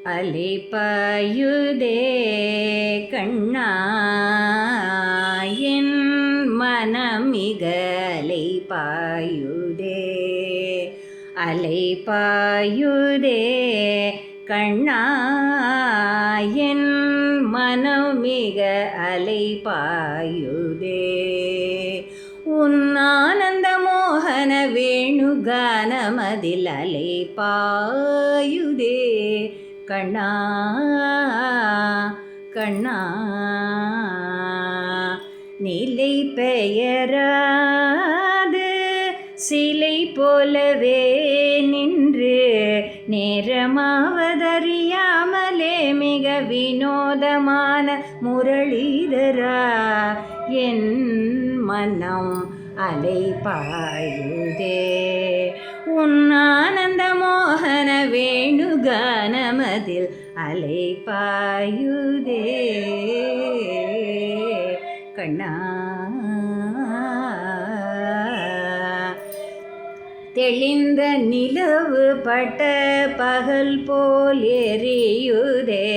அலைபாயுதே கண்ணா என் மனமிக அலைபாயுதே அலைபாயுதே கண்ணா என் மனமிக அலைபாயுதே உன் ஆனந்த மோகன வேணுகானமதில் அலைபாயுதே கண்ணா கண்ணா நிலை பெயராது சிலை போலவே நின்று நேரமாவதறியாமலே மிக வினோதமான முரளிதரா என் மனம் அலைபாயுதே உன் ஆனந்த மோகன வேணுகானமதில் அலைபாயுதே கண்ணா தெளிந்த நிலவு பட்ட பகல் போல் எரியுதே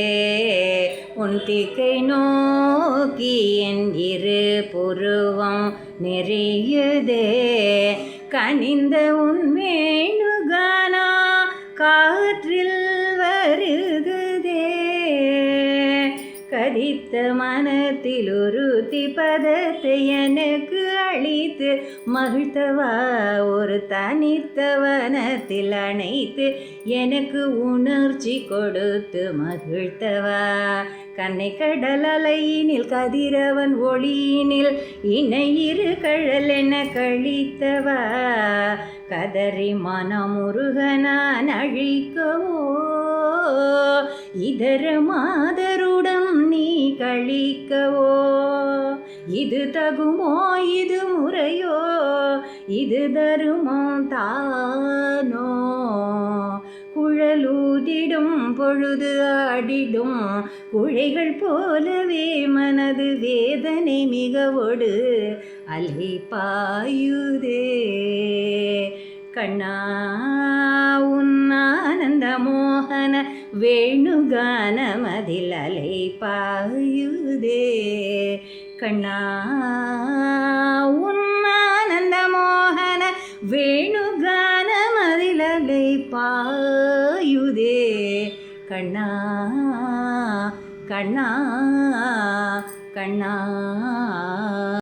உன் திக்கை நோக்கி என் இரு புருவம் நெறியுதே கனிந்த உன் வேணுகானா காற்றில் வருகுதே கரித்த மனத்தில் ஒரு பதத்தை எனக்கு அளித்து மகிழ்த்தவா ஒரு தனித்தவனத்தில் அணைத்து எனக்கு உணர்ச்சி கொடுத்து மகிழ்த்தவா கண்ணை கடல் அலையினில் கதிரவன் ஒளியினில் இணையிரு கழல் என கழித்தவா கதறி மனமுருக நான் அழிக்கவோ இதர மாதருடன் நீ கழிக்கவோ இது தகுமோ இது முறையோ இது தருமோ தானோ குழலூதிடும் பொழுது ஆடிடும் குழைகள் போலவே மனது வேதனை மிகவோடு அலைபாயுதே கண்ணா உன் ஆனந்த மோகன வேணுகானமதில் அலைபாயுதே கண்ணா உன் ஆனந்த மோகன வேணுகானமதில் அலைபாயுதே கண்ணா கண்ணா கண்ணா